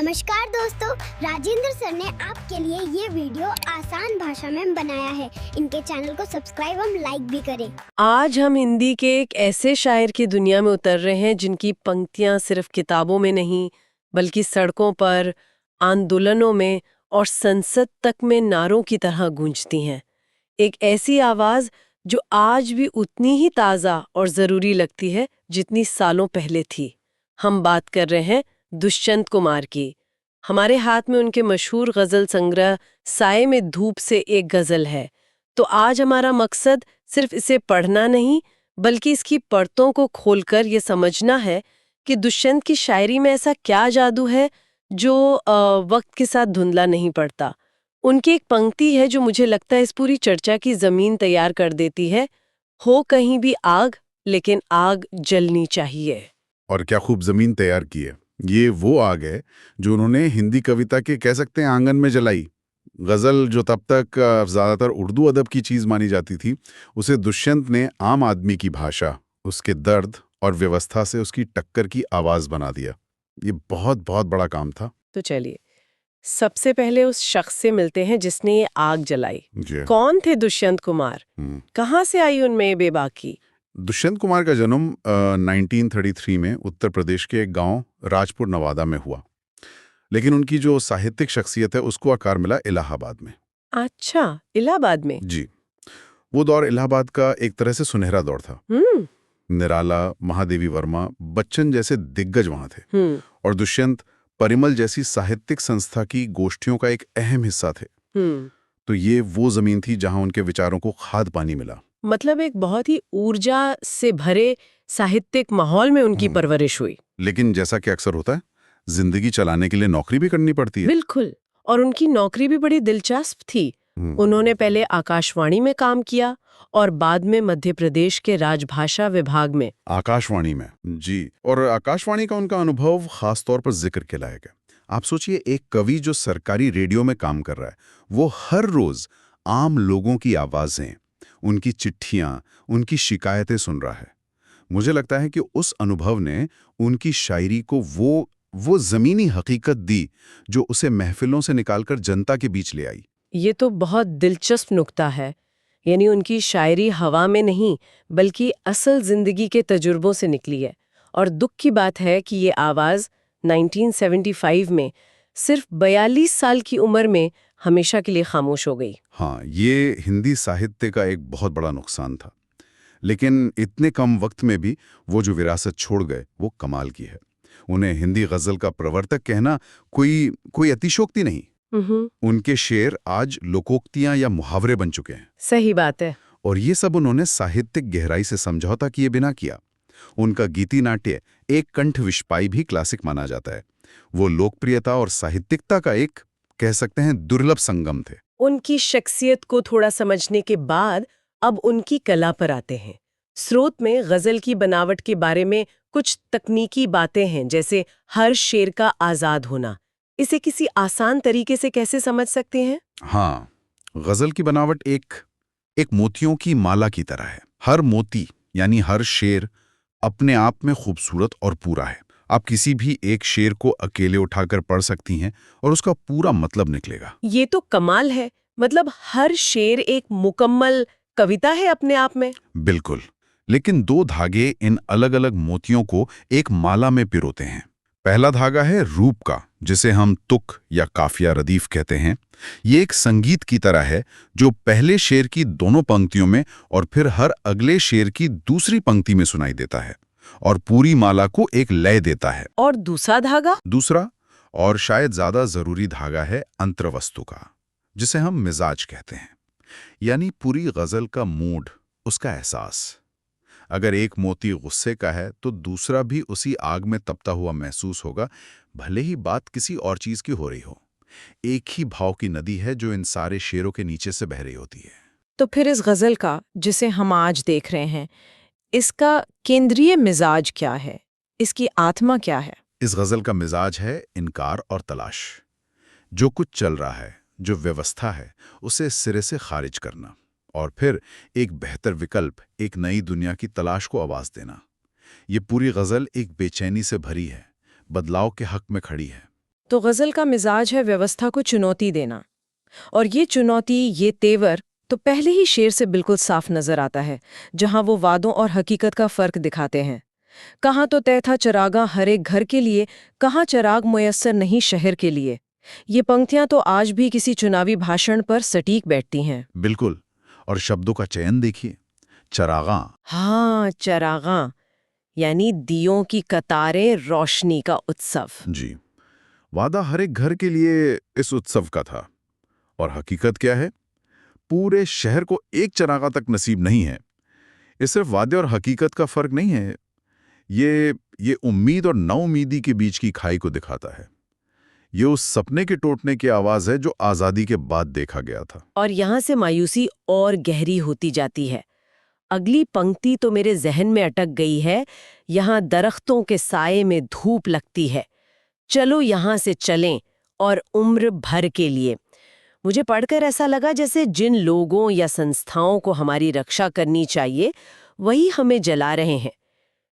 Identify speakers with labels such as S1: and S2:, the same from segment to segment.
S1: नमस्कार दोस्तों, राजेंद्र सर ने आपके लिए ये वीडियो आसान भाषा में बनाया है। इनके चैनल को सब्सक्राइब और लाइक भी करें।
S2: आज हम हिंदी के एक ऐसे शायर की दुनिया में उतर रहे हैं जिनकी पंक्तियां सिर्फ किताबों में नहीं बल्कि सड़कों पर, आंदोलनों में और संसद तक में नारों की तरह गूंजती हैं। एक ऐसी आवाज जो आज भी उतनी ही ताज़ा और ज़रूरी लगती है जितनी सालों पहले थी। हम बात कर रहे हैं दुष्यंत कुमार की। हमारे हाथ में उनके मशहूर गज़ल संग्रह साए में धूप से एक गज़ल है। तो आज हमारा मकसद सिर्फ इसे पढ़ना नहीं बल्कि इसकी परतों को खोलकर ये समझना है कि दुष्यंत की शायरी में ऐसा क्या जादू है जो वक्त के साथ धुंधला नहीं पड़ता। उनकी एक पंक्ति है जो मुझे लगता है इस पूरी चर्चा की ज़मीन तैयार कर देती है, हो कहीं भी आग लेकिन आग जलनी चाहिए।
S3: और क्या खूब जमीन तैयार की है। ये वो आग है जो उन्होंने हिंदी कविता के कह सकते हैं आंगन में जलाई। गजल जो तब तक ज्यादातर उर्दू अदब की चीज मानी जाती थी, उसे दुष्यंत ने आम आदमी की भाषा, उसके दर्द और व्यवस्था से उसकी टक्कर की आवाज बना दिया। ये बहुत बहुत बड़ा काम था।
S2: तो चलिए सबसे पहले उस शख्स से मिलते हैं जिसने ये आग जलाई।
S3: जी।
S2: कौन थे दुष्यंत कुमार? कहाँ से आई उनमें ये बेबाकी?
S3: दुष्यंत कुमार का जन्म 1933 में उत्तर प्रदेश के एक गांव राजपुर नवादा में हुआ, लेकिन उनकी जो साहित्यिक शख्सियत है उसको आकार मिला इलाहाबाद में।
S2: अच्छा, इलाहाबाद में?
S3: जी, वो दौर इलाहाबाद का एक तरह से सुनहरा दौर था। निराला, महादेवी वर्मा, बच्चन जैसे दिग्गज वहां थे और दुष्यंत परिमल जैसी साहित्यिक संस्था की गोष्ठियों का एक अहम हिस्सा थे। तो ये वो जमीन थी जहां उनके विचारों को खाद पानी मिला।
S2: मतलब एक बहुत ही ऊर्जा से भरे साहित्यिक माहौल में उनकी परवरिश हुई।
S3: लेकिन जैसा कि अक्सर होता है, जिंदगी चलाने के लिए नौकरी भी करनी पड़ती है।
S2: बिल्कुल, और उनकी नौकरी भी बड़ी दिलचस्प थी। उन्होंने पहले आकाशवाणी में काम किया और बाद में मध्य प्रदेश के राजभाषा विभाग में।
S3: आकाशवाणी में, जी। और आकाशवाणी का उनका अनुभव खास तौर पर जिक्र के लायक है। आप सोचिए, एक कवि जो सरकारी रेडियो में काम कर रहा है, वो हर रोज आम लोगों की आवाजें, उनकी चिट्ठियां, उनकी शिकायतें सुन रहा है। मुझे लगता है कि उस अनुभव ने उनकी शायरी को वो जमीनी हकीकत दी जो उसे महफिलों से निकालकर जनता के बीच ले आई।
S2: ये तो बहुत दिलचस्प नुक्ता है। यानी उनकी शायरी हवा में नहीं बल्कि असल जिंदगी के तजुर्बों से निकली है। और दुख की बात है कि ये आवाज 1975 में सिर्फ 42 साल की उम्र में हमेशा के लिए खामोश हो गई।
S3: हाँ, ये हिंदी साहित्य का एक बहुत बड़ा नुकसान था। लेकिन इतने कम वक्त में भी वो जो विरासत छोड़ गए वो कमाल की है। उन्हें हिंदी गजल का प्रवर्तक कहना कोई अतिशोक्ति नहीं। उनके शेर आज लोकोक्तियां या मुहावरे बन चुके हैं।
S2: सही बात है।
S3: और ये सब उन्होंने साहित्यिक गहराई से समझौता किए बिना किया। उनका गीति नाट्य एक कंठ विस्पाई भी क्लासिक माना जाता है। वो लोकप्रियता और साहित्यिकता का एक, कह सकते हैं, दुर्लभ संगम थे।
S2: उनकी शख्सियत को थोड़ा समझने के बाद अब उनकी कला पर आते हैं। स्रोत में गजल की बनावट के बारे में कुछ तकनीकी बातें हैं, जैसे हर शेर का आजाद होना। इसे किसी आसान तरीके से कैसे समझ सकते हैं?
S3: हाँ, गजल की बनावट एक मोतियों की माला की तरह है। हर मोती यानी हर शेर अपने आप में खूबसूरत और पूरा है। आप किसी भी एक शेर को अकेले उठाकर पढ़ सकती हैं और उसका पूरा मतलब निकलेगा।
S2: ये तो कमाल है। मतलब हर शेर एक मुकम्मल कविता है अपने आप में।
S3: बिल्कुल, लेकिन दो धागे इन अलग अलग मोतियों को एक माला में पिरोते हैं। पहला धागा है रूप का, जिसे हम तुक या काफिया रदीफ कहते हैं। ये एक संगीत की तरह है जो पहले शेर की दोनों पंक्तियों में और फिर हर अगले शेर की दूसरी पंक्ति में सुनाई देता है और पूरी माला को एक लय देता है।
S2: और दूसरा धागा?
S3: दूसरा और शायद ज्यादा जरूरी धागा है अंतर्वस्तु का, जिसे हम मिजाज कहते हैं। यानी पूरी गजल का मूड, उसका एहसास। अगर एक मोती गुस्से का है तो दूसरा भी उसी आग में तपता हुआ महसूस होगा, भले ही बात किसी और चीज की हो रही हो। एक ही भाव की नदी है जो इन सारे शेरों के नीचे से बह रही होती है।
S4: तो फिर इस गजल का, जिसे हम आज देख रहे हैं, इसका केंद्रीय मिजाज क्या है? इसकी आत्मा क्या है?
S3: इस गजल का मिजाज है इनकार और तलाश। जो कुछ चल रहा है, जो व्यवस्था है, उसे सिरे से खारिज करना और फिर एक बेहतर विकल्प, एक नई दुनिया की तलाश को आवाज देना। ये पूरी गजल एक बेचैनी से भरी है, बदलाव के हक में खड़ी है।
S4: तो गज़ल का मिजाज है व्यवस्था को चुनौती देना। और ये चुनौती, ये तेवर तो पहले ही शेर से बिल्कुल साफ नजर आता है, जहां वो वादों और हकीकत का फर्क दिखाते हैं। कहाँ तो तय था चरागा हर एक घर के लिए, कहाँ चराग मुयस्सर नहीं शहर के लिए। ये पंक्तियां तो आज भी किसी चुनावी भाषण पर सटीक बैठती हैं।
S3: बिल्कुल। और शब्दों का चयन देखिए, चरागा।
S4: हाँ, चरागा यानी दियों की कतारें, रोशनी का उत्सव।
S3: जी, वादा हर एक घर के लिए इस उत्सव का था। और हकीकत क्या है? पूरे शहर को एक चरागा तक नसीब नहीं है। ये सिर्फ वादे और हकीकत का फर्क नहीं है, ये उम्मीद और नाउम्मीदी के बीच की खाई को दिखाता है। ये उस सपने के टूटने की आवाज है जो आजादी के बाद देखा गया था।
S2: और यहाँ से मायूसी और गहरी होती जाती है। अगली पंक्ति तो मेरे जहन में अटक गई है। यहाँ दरख्तों के साये में धूप लगती है, चलो यहाँ से चलें और उम्र भर के लिए। मुझे पढ़कर ऐसा लगा जैसे जिन लोगों या संस्थाओं को हमारी रक्षा करनी चाहिए वही हमें जला रहे हैं।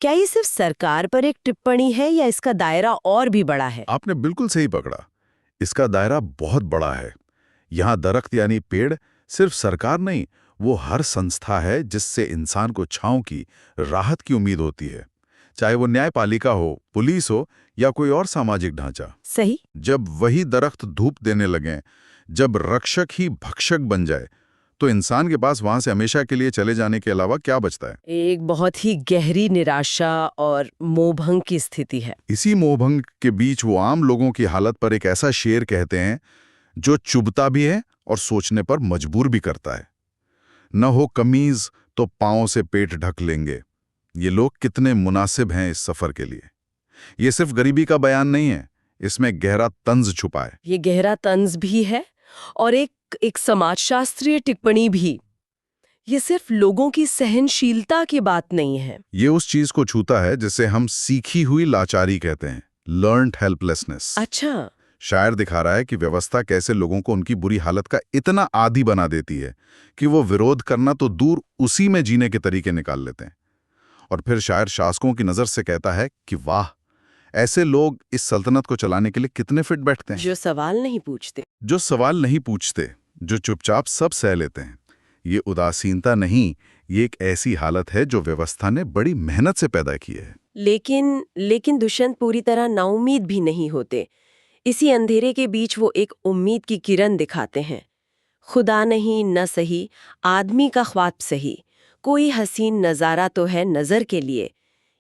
S2: क्या ये सिर्फ सरकार पर एक टिप्पणी है या इसका दायरा और भी बड़ा है?
S3: आपने बिल्कुल सही पकड़ा। इसका दायरा बहुत बड़ा है। यहाँ दरख्त यानी पेड़ सिर्फ सरकार नहीं, वो हर संस्था है जिससे इंसान को छांव की, राहत की उम्मीद होती है। चाहे वो न्यायपालिका हो, पुलिस हो या कोई और सामाजिक ढांचा।
S2: सही।
S3: जब वही दरख्त धूप देने लगें, जब रक्षक ही भक्षक बन जाए, तो इंसान के पास वहां से हमेशा के लिए चले जाने के अलावा क्या बचता है?
S2: एक बहुत ही गहरी निराशा और मोहभंग की स्थिति है।
S3: इसी मोहभंग के बीच वो आम लोगों की हालत पर एक ऐसा शेर कहते हैं जो चुभता भी है और सोचने पर मजबूर भी करता है। न हो कमीज तो पांव से पेट ढक लेंगे। ये लोग कितने मुनासिब हैं इस सफर के लिए। ये सिर्फ गरीबी का बयान नहीं है, इसमें गहरा तंज छुपा है।
S2: ये गहरा तंज भी है और एक समाजशास्त्रीय टिप्पणी भी। ये सिर्फ लोगों की सहनशीलता की बात नहीं है।
S3: ये उस चीज को छूता है जिसे हम सीखी हुई लाचारी कहते हैं, लर्न्ड हेल्पलेसनेस।
S2: अच्छा।
S3: शायर दिखा रहा है कि व्यवस्था कैसे लोगों को उनकी बुरी हालत का इतना आदी बना देती है कि वो विरोध करना तो दूर, उसी में जीने के तरीके निकाल लेते हैं। और फिर शायर शासकों की नजर से कहता है कि वाह, ऐसे लोग इस सल्तनत को चलाने के लिए कितने फिट बैठते हैं।
S2: जो सवाल नहीं पूछते, जो चुपचाप सब सह लेते हैं। ये उदासीनता नहीं, ये एक ऐसी हालत है जो व्यवस्था ने बड़ी मेहनत से पैदा की है। लेकिन दुष्यंत पूरी तरह नाउम्मीद भी नहीं होते। इसी अंधेरे के बीच वो एक उम्मीद की किरण दिखाते हैं। खुदा नहीं न सही, आदमी का ख्वाब सही, कोई हसीन नजारा तो है नजर के लिए।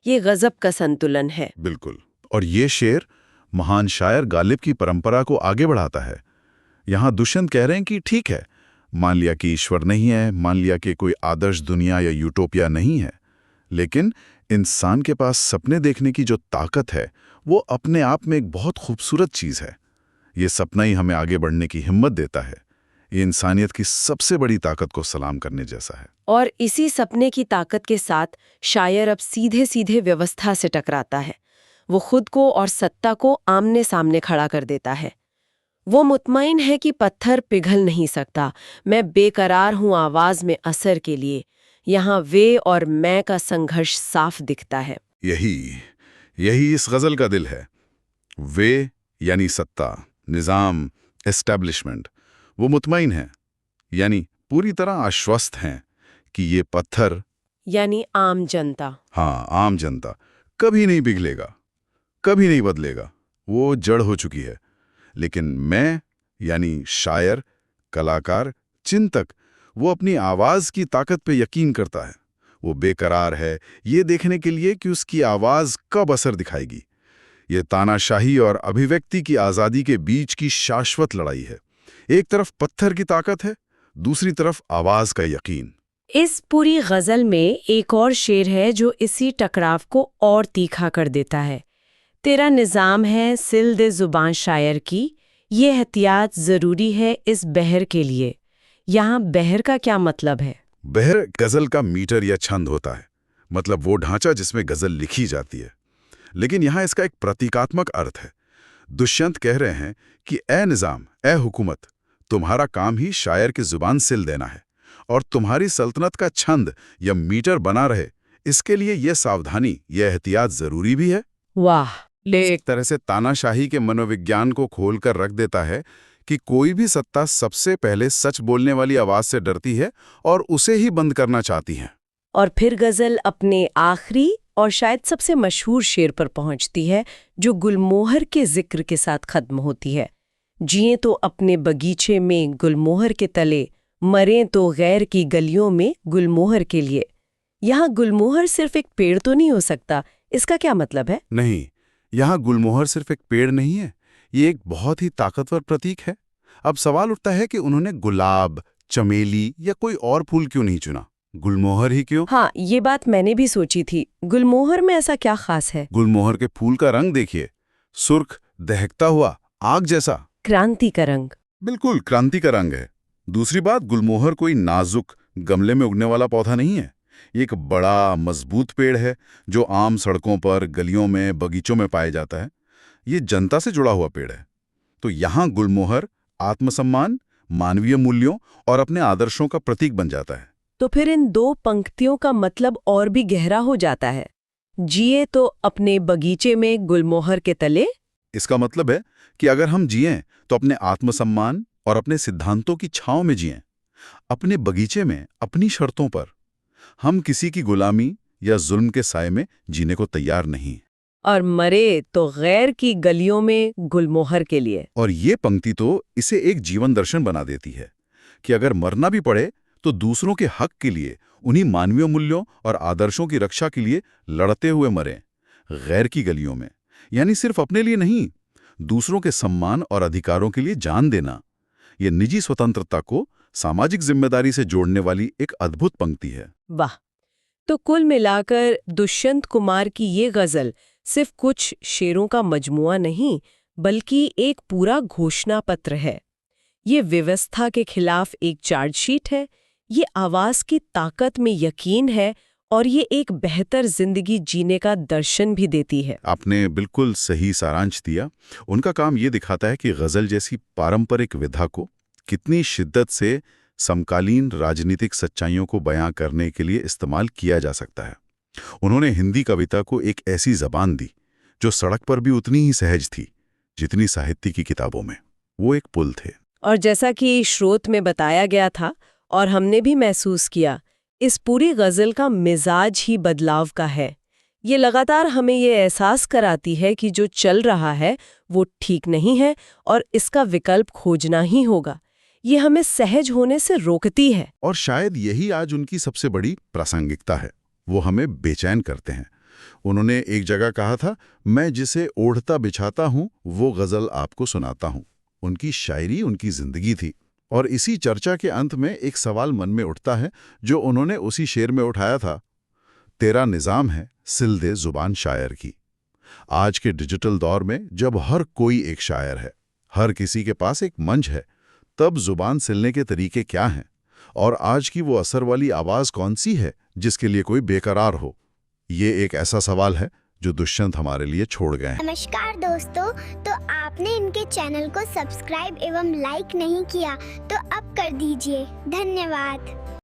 S2: ये गजब का संतुलन है।
S3: बिल्कुल। और ये शेर महान शायर गालिब की परंपरा को आगे बढ़ाता है। यहाँ दुष्यंत कह रहे हैं कि ठीक है, मान लिया कि ईश्वर नहीं है, मान लिया कि कोई आदर्श दुनिया या यूटोपिया नहीं है, लेकिन इंसान के पास सपने देखने की जो ताकत है वो अपने आप में एक बहुत खूबसूरत चीज़ है। ये सपना ही हमें आगे बढ़ने की हिम्मत देता है। ये इंसानियत की सबसे बड़ी ताकत को सलाम करने जैसा है।
S2: और इसी सपने की ताकत के साथ शायर अब सीधे सीधे व्यवस्था से टकराता है। वो खुद को और सत्ता को आमने सामने खड़ा कर देता है। वो मुतमईन है कि पत्थर पिघल नहीं सकता, मैं बेकरार हूं आवाज में असर के लिए। यहाँ वे और मैं का संघर्ष साफ दिखता है।
S3: यही इस गजल का दिल है। वे यानी सत्ता, निजाम, एस्टैब्लिशमेंट। वो मुतमईन है, यानी पूरी तरह आश्वस्त हैं कि ये पत्थर,
S2: यानी आम जनता,
S3: हाँ आम जनता, कभी नहीं पिघलेगा, कभी नहीं बदलेगा। वो जड़ हो चुकी है। लेकिन मैं यानी शायर, कलाकार, चिंतक, वो अपनी आवाज की ताकत पे यकीन करता है। वो बेकरार है ये देखने के लिए कि उसकी आवाज कब असर दिखाएगी। ये तानाशाही और अभिव्यक्ति की आजादी के बीच की शाश्वत लड़ाई है। एक तरफ पत्थर की ताकत है, दूसरी तरफ आवाज का यकीन।
S2: इस पूरी गजल में एक और शेर है जो इसी टकराव को और तीखा कर देता है। तेरा निजाम है सिल दे जुबान शायर की, ये एहतियात जरूरी है इस बहर के लिए। यहाँ बहर का क्या मतलब है?
S3: बहर गजल का मीटर या छंद होता है, मतलब वो ढांचा जिसमें गजल लिखी जाती है। लेकिन यहाँ इसका एक प्रतीकात्मक अर्थ है। दुष्यंत कह रहे हैं कि ए निजाम, ए हुकूमत, तुम्हारा काम ही शायर की जुबान सिल देना है, और तुम्हारी सल्तनत का छंद या मीटर बना रहे, इसके लिए यह सावधानी, यह एहतियात जरूरी भी है।
S2: वाह,
S3: एक तरह से तानाशाही के मनोविज्ञान को खोलकर रख देता है कि कोई भी सत्ता सबसे पहले सच बोलने वाली आवाज से डरती है और उसे ही बंद करना चाहती है।
S2: और फिर गजल अपने आखिरी और शायद सबसे मशहूर शेर पर पहुंचती है, जो गुलमोहर के जिक्र के साथ खत्म होती है। जिए तो अपने बगीचे में गुलमोहर के तले, मरें तो गैर की गलियों में गुलमोहर के लिए। यहाँ गुलमोहर सिर्फ एक पेड़ तो नहीं हो सकता, इसका क्या मतलब है?
S3: नहीं, यहाँ गुलमोहर सिर्फ एक पेड़ नहीं है, ये एक बहुत ही ताकतवर प्रतीक है। अब सवाल उठता है कि उन्होंने गुलाब, चमेली या कोई और फूल क्यों नहीं चुना? गुलमोहर ही क्यों?
S2: हाँ, ये बात मैंने भी सोची थी। गुलमोहर में ऐसा क्या खास है?
S3: गुलमोहर के फूल का रंग देखिए, सुर्ख, दहकता हुआ, आग जैसा।
S2: क्रांति का रंग।
S3: बिल्कुल क्रांति का रंग है। दूसरी बात, गुलमोहर कोई नाजुक गमले में उगने वाला पौधा नहीं है। ये एक बड़ा मजबूत पेड़ है जो आम सड़कों पर, गलियों में, बगीचों में पाया जाता है। ये जनता से जुड़ा हुआ पेड़ है। तो यहाँ गुलमोहर आत्मसम्मान, मानवीय मूल्यों और अपने आदर्शों का प्रतीक बन जाता है।
S2: तो फिर इन दो पंक्तियों का मतलब और भी गहरा हो जाता है। जिए तो अपने बगीचे में गुलमोहर के तले।
S3: इसका मतलब है कि अगर हम जिएं तो अपने आत्मसम्मान और अपने सिद्धांतों की छांव में जिएं, अपने बगीचे में, अपनी शर्तों पर। हम किसी की गुलामी या जुल्म के साए में जीने को तैयार नहीं।
S2: और मरे तो गैर की गलियों में गुलमोहर के लिए।
S3: और ये पंक्ति तो इसे एक जीवन दर्शन बना देती है कि अगर मरना भी पड़े तो दूसरों के हक के लिए, उन्हीं मानवीय मूल्यों और आदर्शों की रक्षा के लिए लड़ते हुए मरें, गैर की गलियों में। यानी सिर्फ अपने लिए नहीं, दूसरों के सम्मान और अधिकारों के लिए जान देना। ये निजी स्वतंत्रता को सामाजिक जिम्मेदारी से जोड़ने वाली एक अद्भुत पंक्ति है।
S2: वाह! तो कुल मिलाकर दुष्यंत कुमार की ये गजल सिर्फ कुछ शेरों का मजमुआ नहीं, बल्कि एक पूरा घोषणा पत्र है। ये व्यवस्था के खिलाफ एक चार्जशीट है, ये आवाज की ताकत में यकीन है, और ये एक बेहतर जिंदगी जीने का दर्शन भी देती है।
S3: आपने बिल्कुल सही सारांश दिया। उनका काम ये दिखाता है कि गजल जैसी पारंपरिक विधा को कितनी शिद्दत से समकालीन राजनीतिक सच्चाइयों को बयां करने के लिए इस्तेमाल किया जा सकता है। उन्होंने हिंदी कविता को एक ऐसी जबान दी जो सड़क पर भी उतनी ही सहज थी जितनी साहित्य की किताबों में। वो एक पुल थे।
S2: और जैसा कि स्रोत में बताया गया था और हमने भी महसूस किया, इस पूरी गजल का मिजाज ही बदलाव का है। ये लगातार हमें ये एहसास कराती है कि जो चल रहा है वो ठीक नहीं है और इसका विकल्प खोजना ही होगा। ये हमें सहज होने से रोकती है।
S3: और शायद यही आज उनकी सबसे बड़ी प्रासंगिकता है। वो हमें बेचैन करते हैं। उन्होंने एक जगह कहा था, मैं जिसे ओढ़ता बिछाता हूँ वो गजल आपको सुनाता हूँ। उनकी शायरी उनकी जिंदगी थी। और इसी चर्चा के अंत में एक सवाल मन में उठता है जो उन्होंने उसी शेर में उठाया था, तेरा निजाम है सिल दे जुबान शायर की। आज के डिजिटल दौर में जब हर कोई एक शायर है, हर किसी के पास एक मंच है, तब जुबान सिलने के तरीके क्या हैं? और आज की वो असर वाली आवाज कौन सी है जिसके लिए कोई बेकरार हो? ये एक ऐसा सवाल है जो दुष्यंत हमारे लिए छोड़ गए हैं।
S1: नमस्कार दोस्तों, तो आपने इनके चैनल को सब्सक्राइब एवं लाइक नहीं किया तो अब कर दीजिए। धन्यवाद।